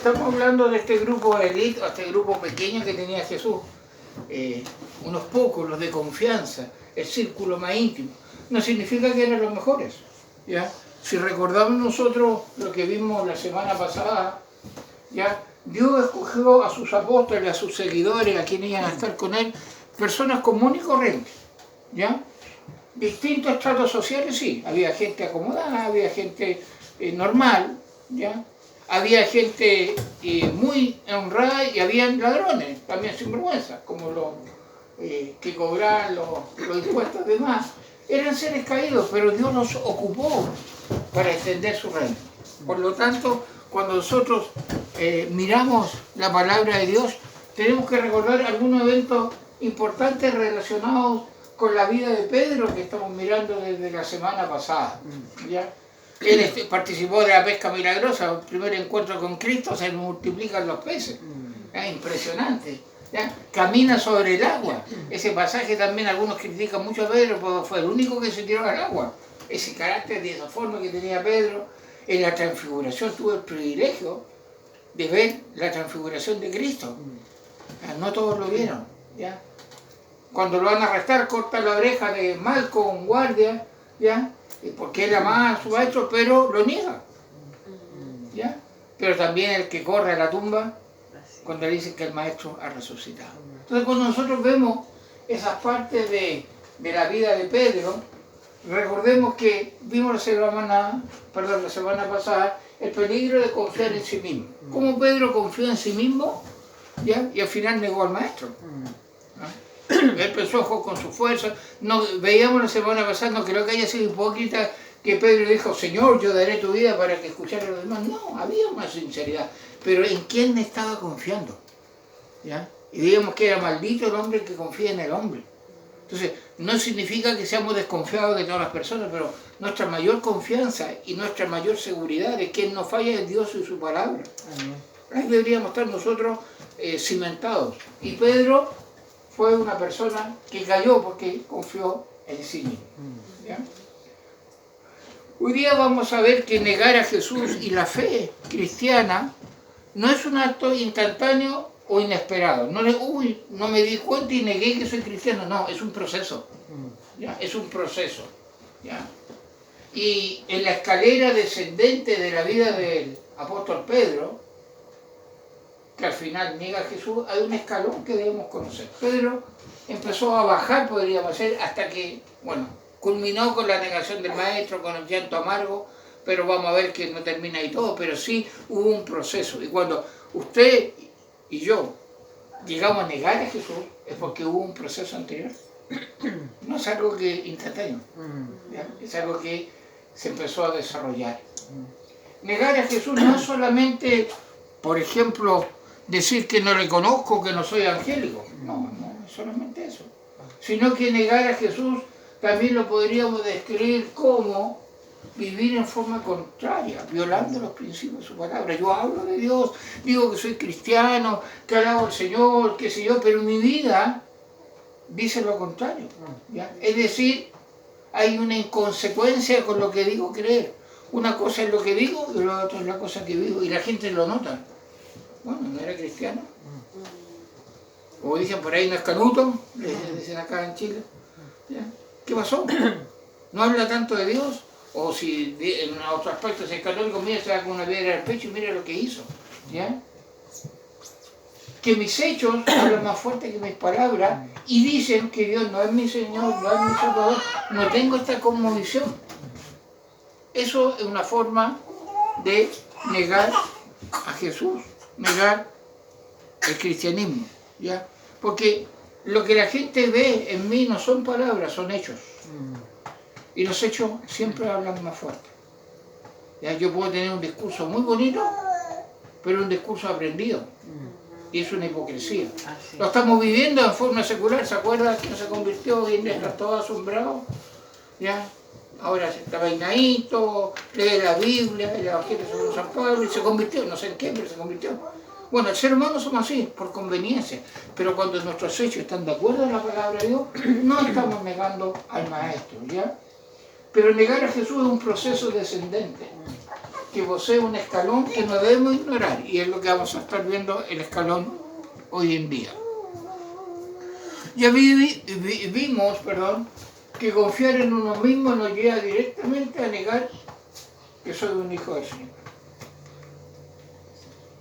estamos hablando de este grupo de élite, este grupo pequeño que tenía Jesús, unos pocos, los de confianza, el círculo más íntimo, no significa que eran los mejores, ¿ya? Si recordamos nosotros lo que vimos la semana pasada, ¿ya? Dios escogió a sus apóstoles, a sus seguidores, a quienes iban a estar con Él, personas comunes y corrientes, ¿ya? Distintos estratos sociales, sí, había gente acomodada, había gente normal, ¿ya? Había gente muy honrada y había ladrones, también sinvergüenza, como los que cobraban los impuestos de más. Eran seres caídos, pero Dios los ocupó para extender su reino. Por lo tanto, cuando nosotros miramos la palabra de Dios, tenemos que recordar algunos eventos importantes relacionados con la vida de Pedro que estamos mirando desde la semana pasada, ¿ya? Él participó de la pesca milagrosa, el primer encuentro con Cristo, se multiplican los peces. Es impresionante, ¿ya? Camina sobre el agua. Ese pasaje también algunos critican mucho a Pedro porque fue el único que se tiró al agua. Ese carácter de esa forma que tenía Pedro. En la transfiguración tuvo el privilegio de ver la transfiguración de Cristo. No todos lo vieron, ¿ya? Cuando lo van a arrestar, corta la oreja de Malco, un guardia, ¿ya? Porque él amaba a su maestro, pero lo niega, ¿ya? Pero también el que corre a la tumba cuando le dicen que el maestro ha resucitado. Entonces cuando nosotros vemos esas partes de la vida de Pedro, recordemos que vimos la semana pasada el peligro de confiar en sí mismo. Cómo Pedro confió en sí mismo, ¿ya? Y al final negó al maestro. Él pensó con su fuerza. No, veíamos la semana pasada, no creo que haya sido hipócrita que Pedro dijo, Señor, yo daré tu vida para que escucharan a los demás. No, había más sinceridad. Pero ¿en quién estaba confiando? ¿Ya? Y digamos que era maldito el hombre que confía en el hombre. Entonces, no significa que seamos desconfiados de todas las personas, pero nuestra mayor confianza y nuestra mayor seguridad es que no falla en Dios y su palabra. Ahí deberíamos estar nosotros cimentados. Y Pedro fue una persona que cayó porque confió en sí mismo, ¿ya? Hoy día vamos a ver que negar a Jesús y la fe cristiana no es un acto instantáneo o inesperado. No, no me di cuenta y negué que soy cristiano. No, es un proceso, ¿ya? Es un proceso, ¿ya? Y en la escalera descendente de la vida del apóstol Pedro, que al final niega a Jesús, hay un escalón que debemos conocer. Pedro empezó a bajar, podríamos decir, hasta que, bueno, culminó con la negación del maestro, con el llanto amargo, pero vamos a ver que no termina ahí todo, pero sí hubo un proceso. Y cuando usted y yo llegamos a negar a Jesús, es porque hubo un proceso anterior. No es algo que instantáneo, ¿ya? Es algo que se empezó a desarrollar. Negar a Jesús no es solamente, por ejemplo, decir que no le conozco, que no soy angélico. No, no es solamente eso. Sino que negar a Jesús también lo podríamos describir como vivir en forma contraria, violando los principios de su palabra. Yo hablo de Dios, digo que soy cristiano, que alabo al Señor, qué sé yo, pero mi vida dice lo contrario, ¿ya? Es decir, hay una inconsecuencia con lo que digo creer. Una cosa es lo que digo y la otra es la cosa que vivo. Y la gente lo nota. Bueno, no era cristiano. Como dicen por ahí, no es canuto, dicen acá en Chile. ¿Ya? ¿Qué pasó? ¿No habla tanto de Dios? O si en otro aspecto es católico, mira, se da con una piedra al pecho y mira lo que hizo. ¿Ya? Que mis hechos hablan más fuerte que mis palabras y dicen que Dios no es mi Señor, no es mi Salvador, no tengo esta cosmovisión. Eso es una forma de negar a Jesús, negar el cristianismo, ¿ya? Porque lo que la gente ve en mí no son palabras, son hechos. Y los hechos siempre hablan más fuerte. ¿Ya? Yo puedo tener un discurso muy bonito, pero un discurso aprendido. Y es una hipocresía. Lo estamos viviendo en forma secular. ¿Se acuerdan que se convirtió hoy en día? Está todo asombrado. ¿Ya? Ahora está peinadito, lee la Biblia, el Evangelio según San Pablo y se convirtió, no sé en qué, pero se convirtió. Bueno, el ser humano somos así, por conveniencia. Pero cuando nuestros hechos están de acuerdo en la palabra de Dios, no estamos negando al Maestro, ¿ya? Pero negar a Jesús es un proceso descendente. que posee un escalón que no debemos ignorar, y es lo que vamos a estar viendo el escalón hoy en día. Ya vimos, que confiar en uno mismo nos lleva directamente a negar que soy un hijo del Señor.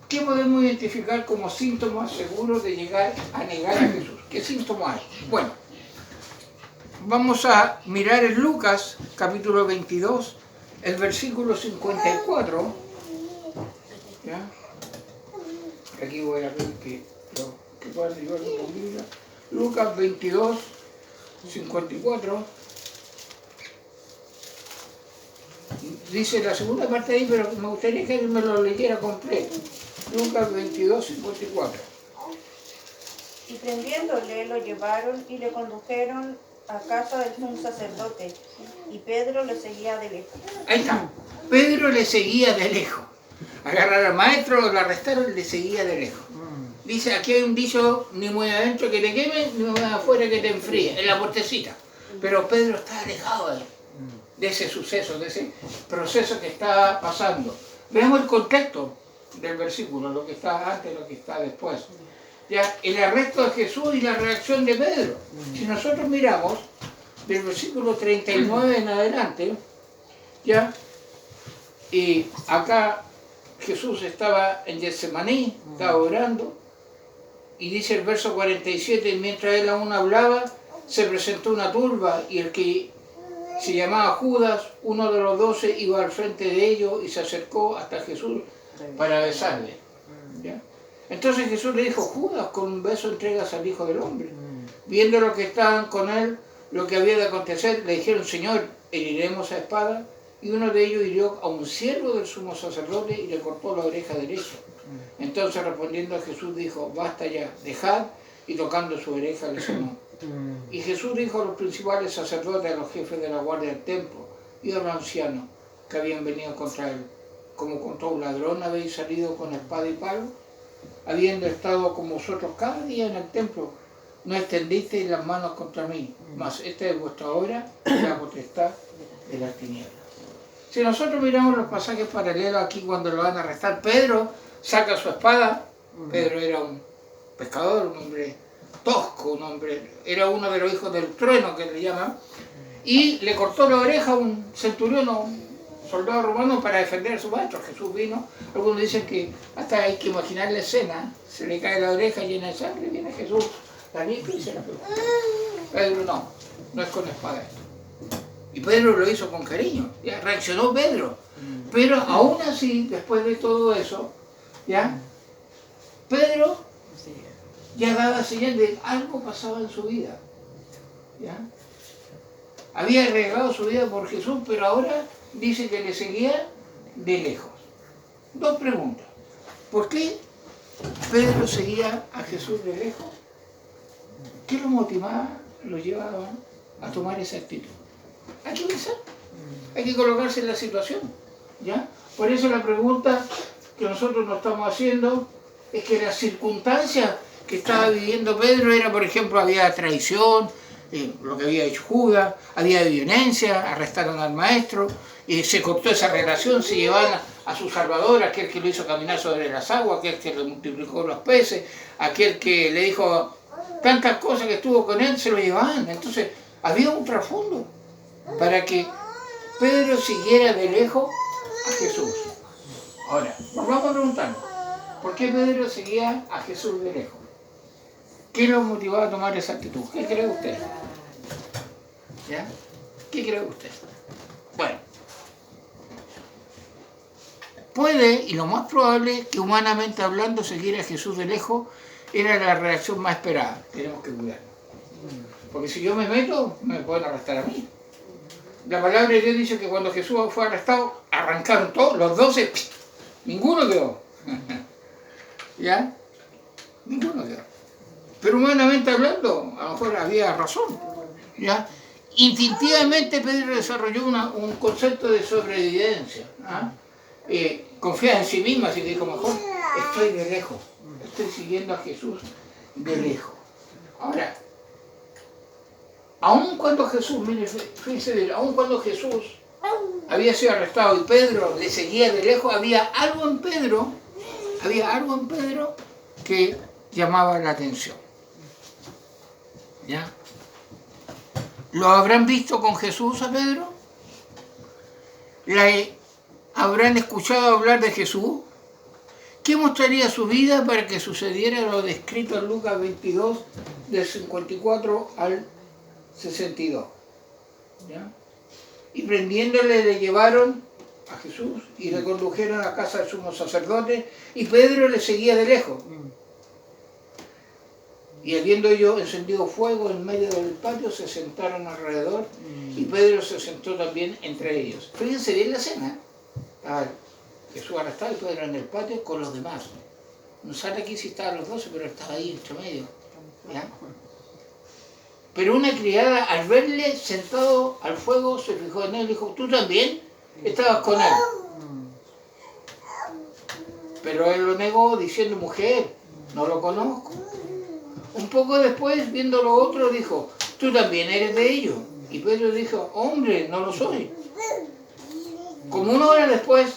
¿Qué podemos identificar como síntomas seguros de llegar a negar a Jesús? ¿Qué síntomas hay? Bueno, vamos a mirar en Lucas, capítulo 22, el versículo 54. ¿Ya? Aquí voy a ver que pueda llevar una Biblia. Lucas 22, 54. Dice la segunda parte de ahí, pero me gustaría que me lo leyera completo. Lucas 22, 54. Y prendiéndole lo llevaron y le condujeron a casa del sumo sacerdote, y Pedro le seguía de lejos. Ahí está. Pedro le seguía de lejos. Agarraron al maestro, lo arrestaron y le seguía de lejos. Dice, aquí hay un dicho, ni muy adentro que te queme, ni muy afuera que te enfríe, en la puertecita. Pero Pedro está alejado de ese suceso, de ese proceso que está pasando. Veamos el contexto del versículo, lo que está antes, lo que está después. Ya, el arresto de Jesús y la reacción de Pedro. Si nosotros miramos del versículo 39 en adelante, ya, y acá Jesús estaba en Getsemaní, estaba orando, y dice el verso 47, mientras él aún hablaba, se presentó una turba, y el que se llamaba Judas, uno de los 12, iba al frente de ellos y se acercó hasta Jesús para besarle. ¿Ya? Entonces Jesús le dijo, Judas, con un beso entregas al Hijo del Hombre. Viendo lo que estaban con él, lo que había de acontecer, le dijeron, Señor, ¿heriremos a espada? Y uno de ellos hirió a un siervo del sumo sacerdote y le cortó la oreja derecha. Entonces respondiendo a Jesús dijo, basta ya, dejad, y tocando su oreja le sanó. Y Jesús dijo a los principales sacerdotes, a los jefes de la guardia del templo y a los ancianos que habían venido contra él, como contra un ladrón habéis salido con espada y palo, habiendo estado con vosotros cada día en el templo, no extendisteis las manos contra mí, mas esta es vuestra hora y la potestad de las tinieblas. Si nosotros miramos los pasajes paralelos aquí cuando lo van a arrestar, Pedro saca su espada. Pedro era un pescador, un hombre tosco, un hombre, era uno de los hijos del trueno que le llaman, y le cortó la oreja a un centurión, un soldado romano, para defender a su maestro. Jesús vino, algunos dicen que hasta hay que imaginar la escena, se le cae la oreja llena de sangre, viene Jesús, la limpia y se la pegó. Pedro no es con espada esto. Y Pedro lo hizo con cariño, ya reaccionó Pedro, pero aún así, después de todo eso, ya, Pedro ya daba señal de algo pasaba en su vida, ¿ya? Había arriesgado su vida por Jesús, pero ahora dice que le seguía de lejos. Dos preguntas. ¿Por qué Pedro seguía a Jesús de lejos? ¿Qué lo motivaba, lo llevaba a tomar esa actitud? Hay que pensar, hay que colocarse en la situación, ¿ya? Por eso la pregunta que nosotros nos estamos haciendo es que las circunstancias que estaba viviendo Pedro era, por ejemplo, había traición, lo que había hecho Judas, había violencia, arrestaron al maestro, se cortó esa relación, se llevaban a su Salvador, aquel que lo hizo caminar sobre las aguas, aquel que le multiplicó los peces, aquel que le dijo tantas cosas que estuvo con él, se lo llevaban. Entonces había un trasfondo para que Pedro siguiera de lejos a Jesús. Ahora, nos vamos a preguntar, ¿por qué Pedro seguía a Jesús de lejos? ¿Qué lo motivaba a tomar esa actitud? ¿Qué cree usted? ¿Ya? ¿Qué cree usted? Bueno, puede, y lo más probable, que humanamente hablando, seguir a Jesús de lejos era la reacción más esperada. Tenemos que cuidarnos. Porque si yo me meto, me pueden arrestar a mí. La palabra de Dios dice que cuando Jesús fue arrestado, arrancaron todos, los 12, ninguno quedó. ¿Ya? Ninguno quedó. Pero humanamente hablando, a lo mejor había razón, ¿ya? Instintivamente Pedro desarrolló un concepto de sobrevivencia, ¿ah? Confía en sí mismo, así que dijo, mejor estoy de lejos, estoy siguiendo a Jesús de lejos. Ahora, aun cuando Jesús, mire, fíjense bien, aun cuando Jesús había sido arrestado y Pedro le seguía de lejos, había algo en Pedro que llamaba la atención. ¿Ya? ¿Lo habrán visto con Jesús a Pedro? ¿Habrán escuchado hablar de Jesús? ¿Qué mostraría su vida para que sucediera lo descrito en Lucas 22, del 54 al 62? ¿Ya? Y prendiéndole le llevaron a Jesús y le condujeron a casa del sumo sacerdote y Pedro le seguía de lejos. Y habiendo ellos encendido fuego en medio del patio, se sentaron alrededor y Pedro se sentó también entre ellos. Fíjense bien la escena. Jesús arrestado y Pedro en el patio con los demás. No sale aquí si estaban los 12, pero estaba ahí entre medio. ¿Ya? Pero una criada al verle sentado al fuego se fijó en él y dijo, ¿tú también estabas con él? Pero él lo negó diciendo, mujer, no lo conozco. Un poco después, viendo lo otro, dijo, ¿tú también eres de ellos? Y Pedro dijo, hombre, no lo soy. Como una hora después,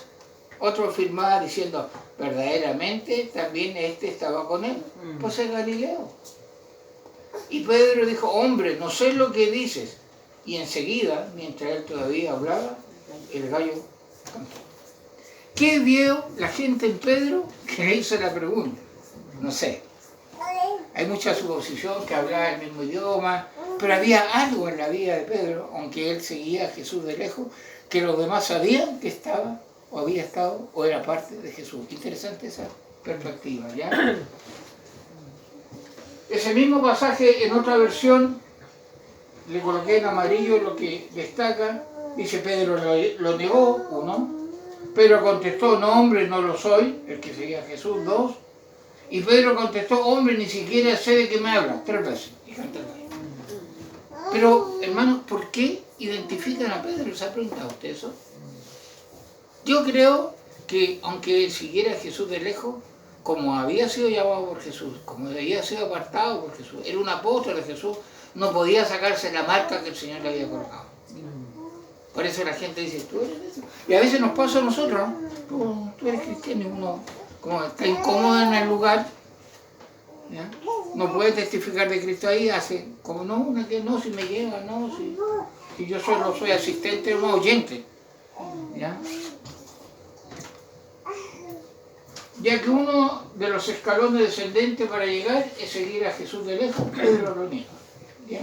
otro afirmaba diciendo, verdaderamente también este estaba con él, pues es Galileo. Y Pedro dijo, hombre, no sé lo que dices. Y enseguida, mientras él todavía hablaba, el gallo cantó. ¿Qué vio la gente en Pedro que le hizo la pregunta? No sé. Hay mucha suposición que hablaba el mismo idioma, pero había algo en la vida de Pedro, aunque él seguía a Jesús de lejos, que los demás sabían que estaba, o había estado, o era parte de Jesús. Interesante esa perspectiva, ¿ya? Ese mismo pasaje, en otra versión, le coloqué en amarillo lo que destaca, dice Pedro lo negó, 1, Pedro contestó, no hombre, no lo soy, el que seguía a Jesús, 2, y Pedro contestó, hombre, ni siquiera sé de qué me hablas, 3 veces, y cantó el gallo. Pero, hermanos, ¿por qué identifican a Pedro? ¿Se ha preguntado usted eso? Yo creo que, aunque él siguiera a Jesús de lejos, como había sido llamado por Jesús, como había sido apartado por Jesús, era un apóstol de Jesús, no podía sacarse la marca que el Señor le había colocado. Por eso la gente dice, tú eres eso. Y a veces nos pasa a nosotros, ¿no? Tú eres cristiano y uno como está incómodo en el lugar, ¿ya? No puede testificar de Cristo ahí, hace como no, si me llega, no, si yo solo soy asistente, no oyente, ¿ya? Ya que uno de los escalones descendentes para llegar es seguir a Jesús de lejos, Pedro lo niega, ¿ya?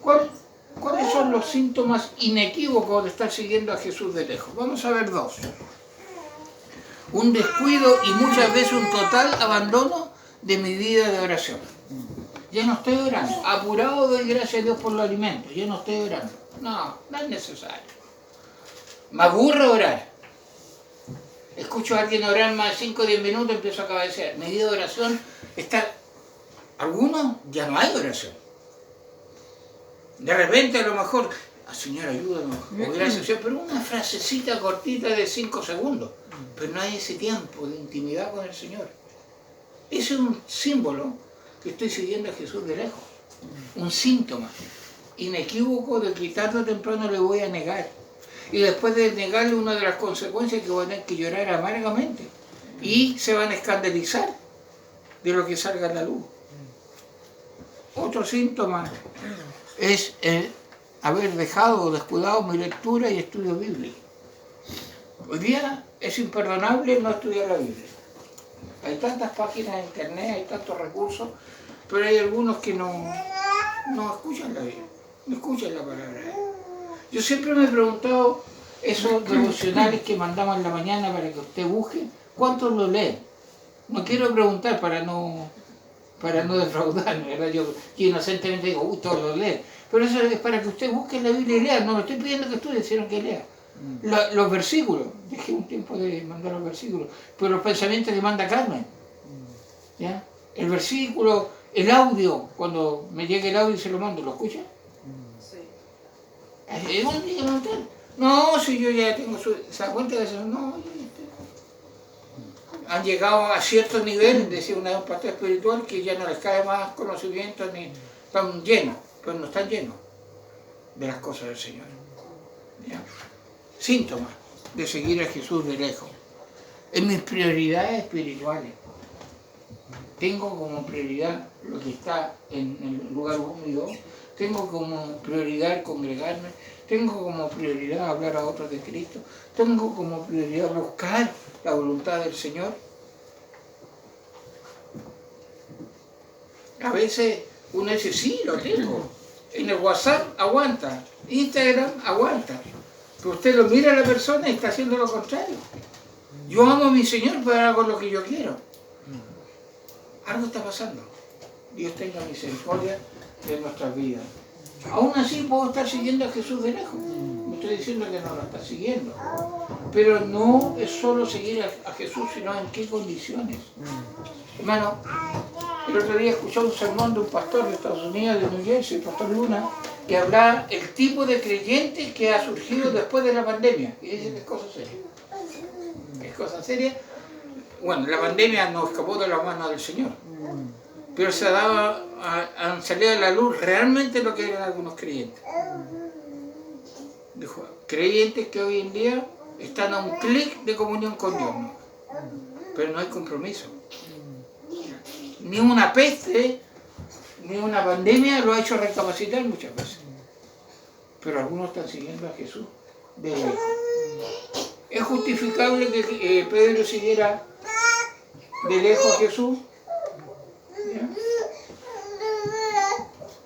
¿Cuáles son los síntomas inequívocos de estar siguiendo a Jesús de lejos? Vamos a ver 2. Un descuido y muchas veces un total abandono de mi vida de oración. Ya no estoy orando. Apurado doy gracias a Dios por los alimentos. Ya no estoy orando. No es necesario. Me aburre orar. Escucho a alguien orar más de 5 o 10 minutos y empiezo a cabecear. Mi vida de oración está... Algunos ya no hay oración. De repente a lo mejor, Señor, ayúdanos, o gracias, Señor, pero una frasecita cortita de 5 segundos. Pero no hay ese tiempo de intimidad con el Señor. Ese es un símbolo que estoy siguiendo a Jesús de lejos. Un síntoma inequívoco de que tarde o temprano le voy a negar. Y después de negarle, una de las consecuencias es que voy a tener que llorar amargamente. Y se van a escandalizar de lo que salga a la luz. Otro síntoma es el haber dejado o descuidado mi lectura y estudio bíblico. Hoy día es imperdonable no estudiar la Biblia. Hay tantas páginas de internet, hay tantos recursos, pero hay algunos que no escuchan la Biblia, no escuchan la palabra de Dios. Yo siempre me he preguntado, esos devocionales que mandamos en la mañana para que usted busque, ¿cuántos lo leen? No quiero preguntar para no defraudarme, ¿verdad? Yo inocentemente digo, todos lo leen. Pero eso es para que usted busque la Biblia y lea. No le estoy pidiendo que estudie, sino que lea. Los versículos, dejé un tiempo de mandar los versículos, pero los pensamientos que manda Carmen, ¿ya? El versículo, el audio, cuando me llegue el audio y se lo mando, ¿lo escucha? Sí. No, si yo ya tengo ¿se da cuenta de eso? No, han llegado a ciertos niveles, decía una vez un pastor espiritual, que ya no les cae más conocimiento, ni están llenos, pero no están llenos de las cosas del Señor. ¿Ya? Síntomas de seguir a Jesús de lejos. En mis prioridades espirituales, tengo como prioridad lo que está en el lugar húmedo, tengo como prioridad congregarme, tengo como prioridad hablar a otros de Cristo, tengo como prioridad buscar la voluntad del Señor. A veces uno dice, sí, lo tengo. En el WhatsApp aguanta, Instagram aguanta. Pero usted lo mira a la persona y está haciendo lo contrario. Yo amo a mi Señor, pero hago lo que yo quiero. Algo está pasando. Dios tenga misericordia de nuestras vidas. Aún así puedo estar siguiendo a Jesús de lejos. No estoy diciendo que no lo está siguiendo. Pero no es solo seguir a Jesús, sino en qué condiciones. Hermano, el otro día escuché un sermón de un pastor de Estados Unidos, de New Jersey, el pastor Luna, que hablaba el tipo de creyente que ha surgido después de la pandemia. Y dice que es cosa seria. Es cosa seria. Bueno, la pandemia no escapó de las manos del Señor. Pero se han salido a la luz realmente lo que eran algunos creyentes. Dijo, creyentes que hoy en día están a un clic de comunión con Dios, ¿no? Pero no hay compromiso. Ni una peste, ni una pandemia lo ha hecho recapacitar muchas veces. Pero algunos están siguiendo a Jesús de lejos. ¿Es justificable que Pedro siguiera de lejos a Jesús? ¿Ya?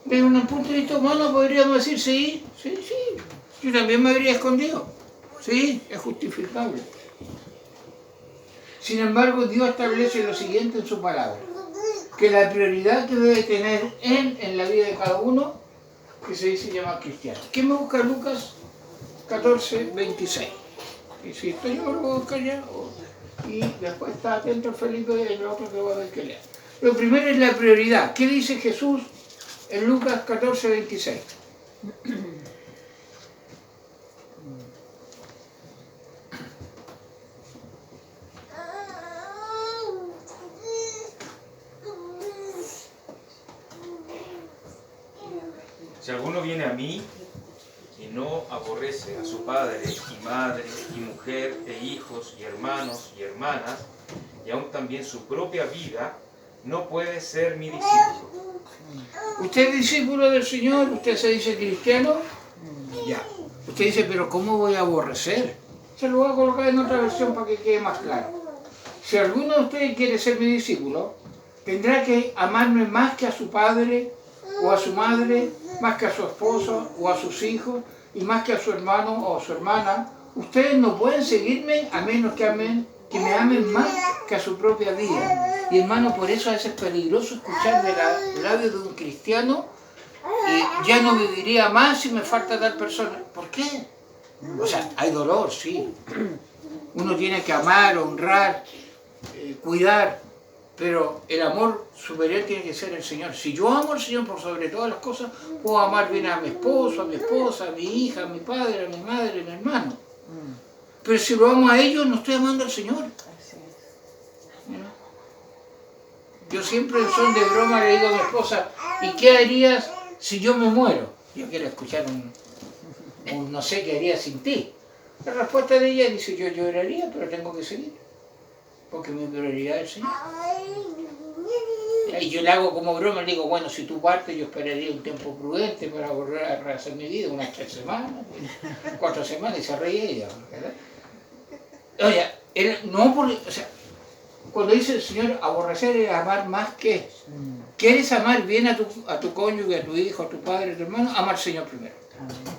Desde un punto de vista humano podríamos decir, sí, yo también me habría escondido. Sí, es justificable. Sin embargo, Dios establece lo siguiente en su palabra, que la prioridad que debe tener Él en la vida de cada uno, que se dice llamar cristiano. ¿Quién me busca Lucas 14, 26? Y si estoy yo lo voy a buscar ya, y después está atento Felipe y el otro que va a ver que lea. Lo primero es la prioridad. ¿Qué dice Jesús en Lucas 14, 26? Si alguno viene a mí y no aborrece a su padre y madre y mujer e hijos y hermanos y hermanas, y aún también su propia vida, no puede ser mi discípulo. ¿Usted es discípulo del Señor? ¿Usted se dice cristiano? Ya. Usted dice, pero ¿cómo voy a aborrecer? Se lo voy a colocar en otra versión para que quede más claro. Si alguno de ustedes quiere ser mi discípulo, tendrá que amarme más que a su padre o a su madre, más que a su esposo o a sus hijos, y más que a su hermano o a su hermana. Ustedes no pueden seguirme a menos que me amen más que a su propia vida. Y hermano, por eso a veces es peligroso escuchar de labios de un cristiano, ya no viviría más si me falta tal persona. ¿Por qué? O sea, hay dolor, sí. Uno tiene que amar, honrar, cuidar, pero el amor superior tiene que ser el Señor. Si yo amo al Señor por sobre todas las cosas, puedo amar bien a mi esposo, a mi esposa, a mi hija, a mi padre, a mi madre, a mi hermano. Pero si lo amo a ellos, no estoy amando al Señor. Yo siempre en son de broma le digo a mi esposa, ¿y qué harías si yo me muero? Yo quiero escuchar un no sé qué haría sin ti. La respuesta de ella dice, yo lloraría, pero tengo que seguir. Porque mi prioridad es el Señor. Y yo le hago como broma, le digo, bueno, si tú partes, yo esperaría un tiempo prudente para volver a rehacer mi vida, unas 3 semanas, 4 semanas, y se reía ella, ¿verdad? Oye, no porque, o sea, cuando dice el Señor, aborrecer es amar más que. ¿Quieres amar bien a tu cónyuge, a tu hijo, a tu padre, a tu hermano? Ama al Señor primero.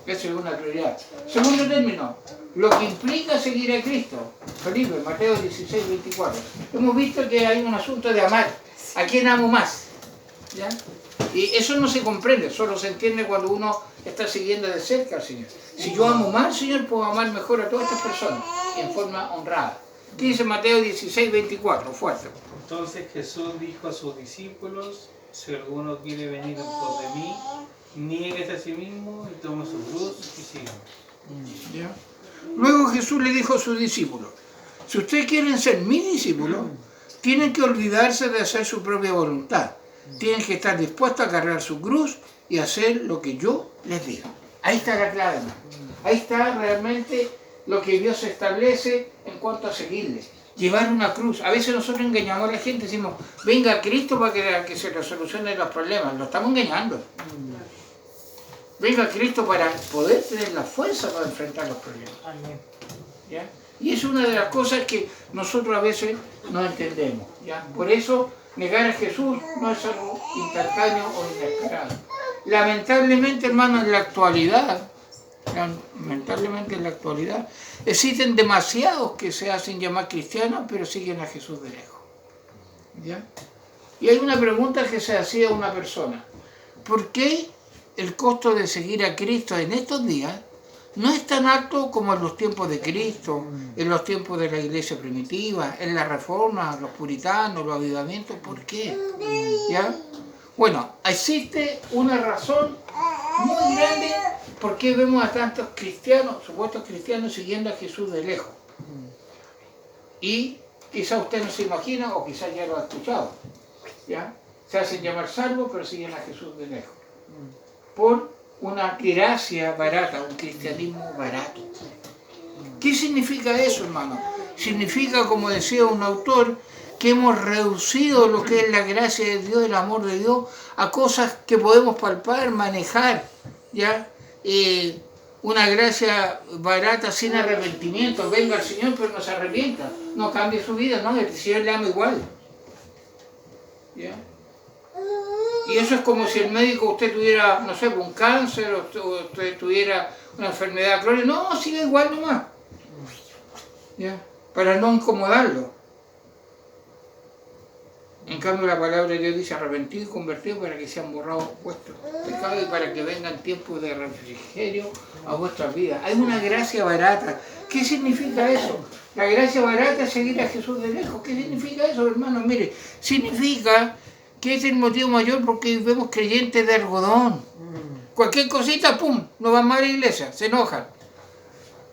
Esa es una prioridad. Segundo término, lo que implica seguir a Cristo. Felipe, Mateo 16, 24. Hemos visto que hay un asunto de amar. ¿A quién amo más? ¿Ya? Y eso no se comprende, solo se entiende cuando uno está siguiendo de cerca al Señor. Si yo amo más al Señor, puedo amar mejor a todas estas personas, en forma honrada. ¿Qué dice Mateo 16, 24? Fuerte. Entonces Jesús dijo a sus discípulos, si alguno quiere venir en pos de mí, niéguese a sí mismo y tome su cruz y sígame. ¿Ya? Luego Jesús le dijo a sus discípulos, si ustedes quieren ser mis discípulos, tienen que olvidarse de hacer su propia voluntad. Tienen que estar dispuestos a cargar su cruz y hacer lo que yo les diga. Ahí está la clave, hermano. Ahí está realmente lo que Dios establece en cuanto a seguirle. Llevar una cruz. A veces nosotros engañamos a la gente, decimos, venga a Cristo para que se le solucionen los problemas. Lo estamos engañando. Venga a Cristo para poder tener la fuerza para enfrentar los problemas. ¿Ya? Y es una de las cosas que nosotros a veces no entendemos. ¿Ya? Por eso negar a Jesús no es algo instantáneo o inesperado. Lamentablemente, hermanos, en la actualidad, existen demasiados que se hacen llamar cristianos, pero siguen a Jesús de lejos. ¿Ya? Y hay una pregunta que se hacía a una persona. ¿Por qué el costo de seguir a Cristo en estos días no es tan alto como en los tiempos de Cristo, en los tiempos de la iglesia primitiva, en la reforma, los puritanos, los avivamientos? ¿Por qué? ¿Ya? Bueno, existe una razón muy grande por qué vemos a tantos cristianos, supuestos cristianos, siguiendo a Jesús de lejos. Y quizá usted no se imagina, o quizá ya lo ha escuchado. ¿Ya? Se hacen llamar salvos, pero siguen a Jesús de lejos. Por una gracia barata, un cristianismo barato. ¿Qué significa eso, hermano? Significa, como decía un autor, que hemos reducido lo que es la gracia de Dios, el amor de Dios, a cosas que podemos palpar, manejar, ¿ya? Una gracia barata sin arrepentimiento. Venga al Señor, pero no se arrepienta, no cambia su vida, no, el Señor le ama igual. ¿Ya? Y eso es como si el médico, usted tuviera, no sé, un cáncer, o usted tuviera una enfermedad crónica. No, sigue igual nomás. ¿Ya? Para no incomodarlo. En cambio, la palabra de Dios dice arrepentido y convertido para que sean borrados vuestros pecados y para que vengan tiempos de refrigerio a vuestras vidas. Hay una gracia barata. ¿Qué significa eso? La gracia barata es seguir a Jesús de lejos. ¿Qué significa eso, hermano? Mire, significa que es el motivo mayor porque vemos creyentes de algodón. Cualquier cosita, ¡pum!, no van más a la iglesia, se enojan.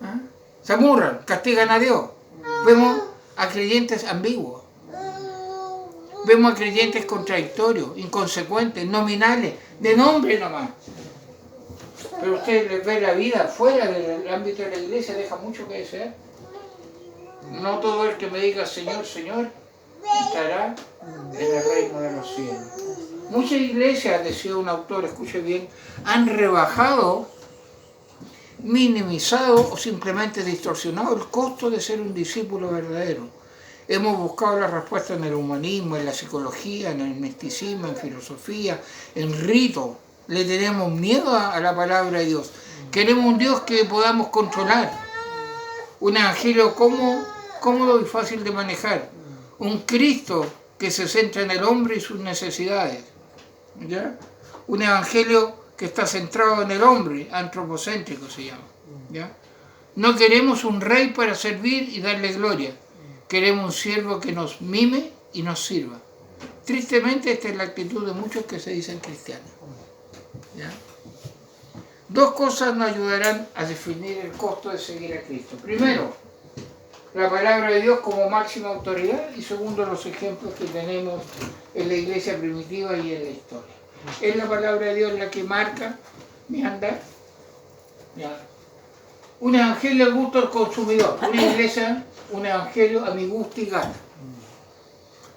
¿Ah? Se amurran, castigan a Dios. Vemos a creyentes ambiguos. Vemos a creyentes contradictorios, inconsecuentes, nominales, de nombre nomás. Pero usted les ve la vida fuera del ámbito de la iglesia, deja mucho que desear. No todo el que me diga Señor, Señor, estará en el reino de los cielos. Muchas iglesias, decía un autor, escuche bien, han rebajado, minimizado o simplemente distorsionado el costo de ser un discípulo verdadero. Hemos buscado la respuesta en el humanismo, en la psicología, en el misticismo, en filosofía, en rito. Le tenemos miedo a la palabra de Dios. Queremos un Dios que podamos controlar. Un evangelio cómodo y fácil de manejar. Un Cristo que se centra en el hombre y sus necesidades. ¿Ya? Un evangelio que está centrado en el hombre, antropocéntrico se llama. ¿Ya? No queremos un rey para servir y darle gloria. Queremos un siervo que nos mime y nos sirva. Tristemente, esta es la actitud de muchos que se dicen cristianos. ¿Ya? Dos cosas nos ayudarán a definir el costo de seguir a Cristo. Primero, la palabra de Dios como máxima autoridad, y segundo, los ejemplos que tenemos en la iglesia primitiva y en la historia. Es la palabra de Dios la que marca mi andar. ¿Ya? Un evangelio al gusto del consumidor, una iglesia, un evangelio a mi gusto y gana.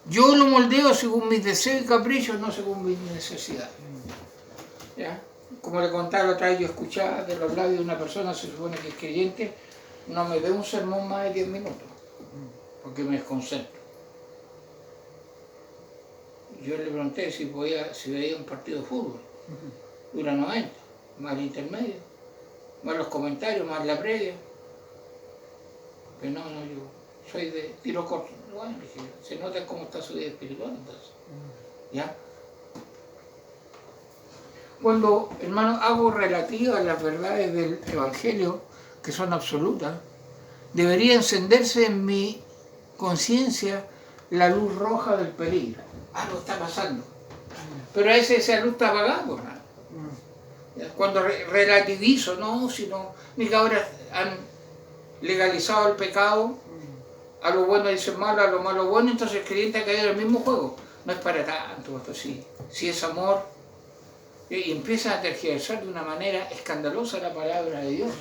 Yo lo moldeo según mis deseos y caprichos, no según mis necesidades. ¿Ya? Como le contaba la otra vez, yo escuchaba de los labios de una persona, se supone que es creyente, no me dé un sermón más de 10 minutos, porque me desconcentro. Yo le pregunté si veía un partido de fútbol, dura 90, más el intermedio, más los comentarios, más la previa. Pero no, yo soy de tiro corto. Bueno, dije, se nota cómo está su vida espiritual entonces. ¿Ya? Cuando, hermano, hago relativa a las verdades del Evangelio, que son absolutas, debería encenderse en mi conciencia la luz roja del peligro. Algo está pasando. Pero a veces esa luz está apagada, hermano. Cuando relativizo, no, sino, ni que ahora han legalizado el pecado, a lo bueno dicen malo, a lo malo bueno, entonces el creyente ha caído en el mismo juego. No es para tanto esto, si es amor. Y empieza a tergiversar de una manera escandalosa la palabra de Dios.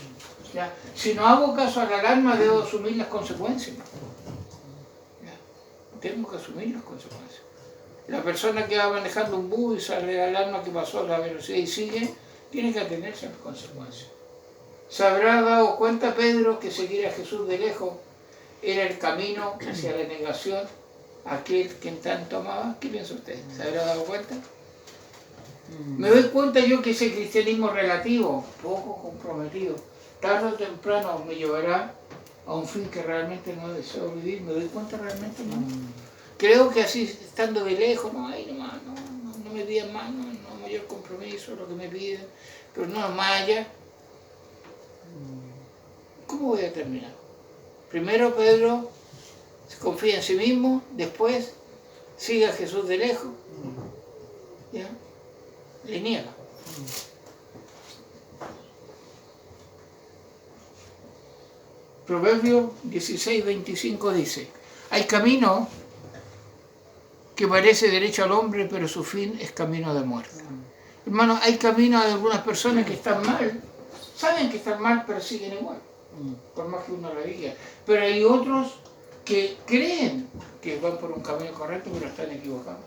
¿Ya? Si no hago caso a la alarma, debo asumir las consecuencias. ¿Ya? Tengo que asumir las consecuencias. La persona que va manejando un bus y sale la alarma que pasó a la velocidad y sigue, tiene que atenerse a las consecuencias. ¿Se habrá dado cuenta Pedro que seguir a Jesús de lejos era el camino hacia la negación a aquel que tanto amaba? ¿Qué piensa usted? ¿Se habrá dado cuenta? Me doy cuenta yo que ese cristianismo relativo, poco comprometido, tarde o temprano me llevará a un fin que realmente no deseo vivir. Me doy cuenta realmente, no. Creo que así, estando de lejos, no me piden más, no mayor compromiso, lo que me piden, pero no más allá. ¿Cómo voy a terminar? Primero Pedro se confía en sí mismo, después sigue a Jesús de lejos, ¿ya? Le niega. Proverbios 16:25 dice: hay camino que parece derecho al hombre, pero su fin es camino de muerte. Hermano, hay caminos de algunas personas que están mal, saben que están mal, pero siguen igual, por más que uno lo diga. Pero hay otros que creen que van por un camino correcto, pero están equivocados.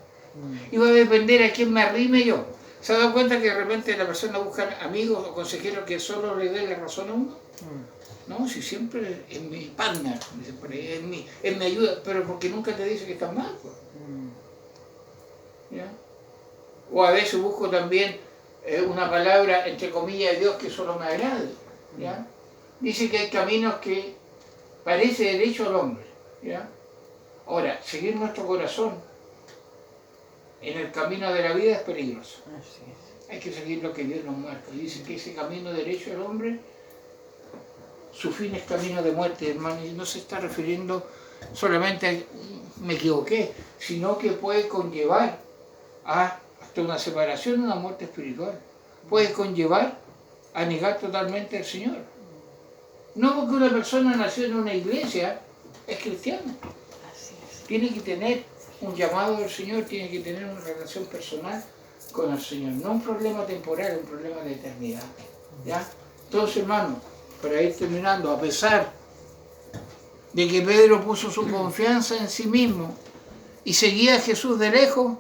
Y va a depender a quién me arrime yo. ¿Se ha dado cuenta que de repente la persona busca amigos o consejeros que solo le den la razón a uno? No, si siempre es mi partner, es mi ayuda, pero porque nunca te dice que estás mal, pues. ¿Ya? O a veces busco también una palabra, entre comillas, de Dios que solo me agrade. ¿Ya? Dice que hay caminos que parece derecho al hombre. ¿Ya? Ahora, seguir nuestro corazón en el camino de la vida es peligroso. Hay que seguir lo que Dios nos marca. Dice que ese camino derecho al hombre, su fin es camino de muerte, hermano, y no se está refiriendo solamente a me equivoqué, sino que puede conllevar hasta una separación, una muerte espiritual. Puede conllevar a negar totalmente al Señor. No porque una persona nació en una iglesia es cristiano. Tiene que tener un llamado del Señor, tiene que tener una relación personal con el Señor. No un problema temporal, un problema de eternidad. ¿Ya? Entonces, hermano, para ir terminando, a pesar de que Pedro puso su confianza en sí mismo y seguía a Jesús de lejos,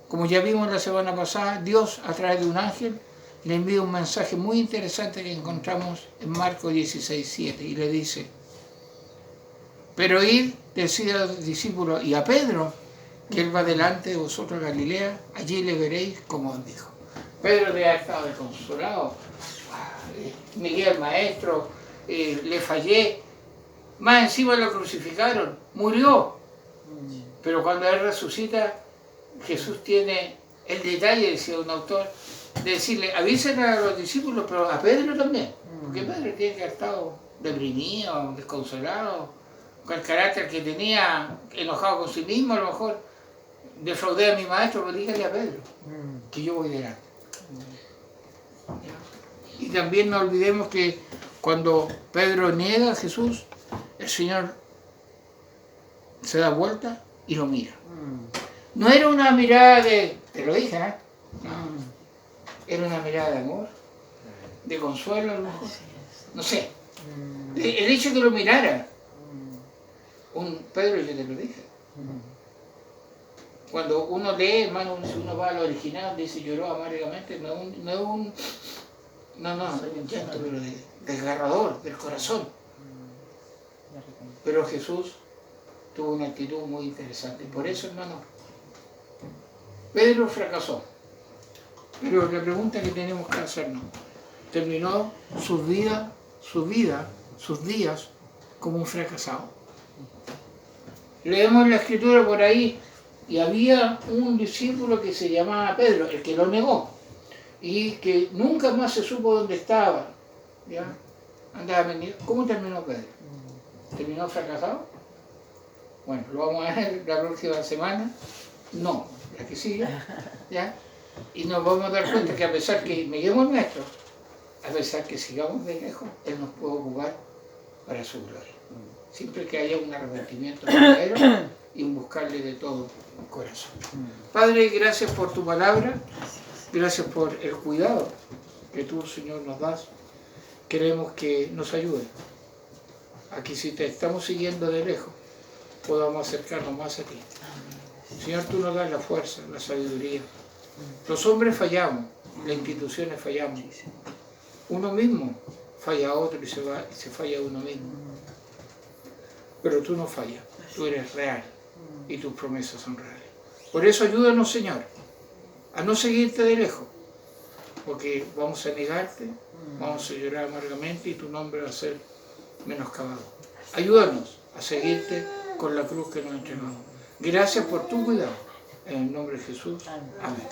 como ya vimos la semana pasada, Dios a través de un ángel le envía un mensaje muy interesante que encontramos en Marcos 16:7 y le dice: pero id, decid a los discípulos y a Pedro que él va delante de vosotros a Galilea, allí le veréis como os dijo. Pedro había estado desconsolado, Miguel maestro, le fallé, más encima lo crucificaron, murió, pero cuando él resucita, Jesús tiene el detalle, decía un autor, de decirle, avísen a los discípulos, pero a Pedro también, porque Pedro tiene que haber estado deprimido, desconsolado, con el carácter que tenía, enojado con sí mismo, a lo mejor defraudé a mi maestro, pero dígale a Pedro que yo voy delante. Y también no olvidemos que cuando Pedro niega a Jesús, el Señor se da vuelta y lo mira. No era una mirada de, te lo dije, ¿eh? No. Era una mirada de amor, de consuelo a lo mejor. No sé. El hecho de que lo mirara. Pedro, yo te lo dije. Cuando uno lee, hermano, si uno va al original, dice lloró amargamente, no es un llanto, pero desgarrador del corazón. Pero Jesús tuvo una actitud muy interesante. Y por eso, hermano, Pedro fracasó. Pero la pregunta que tenemos que hacernos, ¿terminó sus días como un fracasado? Leemos la escritura por ahí y había un discípulo que se llamaba Pedro, el que lo negó, y que nunca más se supo dónde estaba. ¿Ya? Andaba vendido. ¿Cómo terminó Pedro? ¿Terminó fracasado? Bueno, lo vamos a ver la próxima semana. No, la que sigue. ¿Ya? Y nos vamos a dar cuenta que a pesar que neguemos nuestro, a pesar que sigamos de lejos, Él nos puede ocupar para su gloria. Siempre que haya un arrepentimiento verdadero y un buscarle de todo corazón. Padre, gracias por tu palabra, gracias por el cuidado que tú, Señor, nos das queremos que nos ayude a que si te estamos siguiendo de lejos, podamos acercarnos más a ti. Señor, tú nos das la fuerza, la sabiduría. Los hombres fallamos, las instituciones fallamos. Uno mismo falla a otro y se falla a uno mismo. Pero tú no fallas, tú eres real y tus promesas son reales. Por eso ayúdanos, Señor, a no seguirte de lejos, porque vamos a negarte, vamos a llorar amargamente y tu nombre va a ser menoscabado. Ayúdanos a seguirte con la cruz que nos has entregado. Gracias por tu cuidado. En el nombre de Jesús. Amén.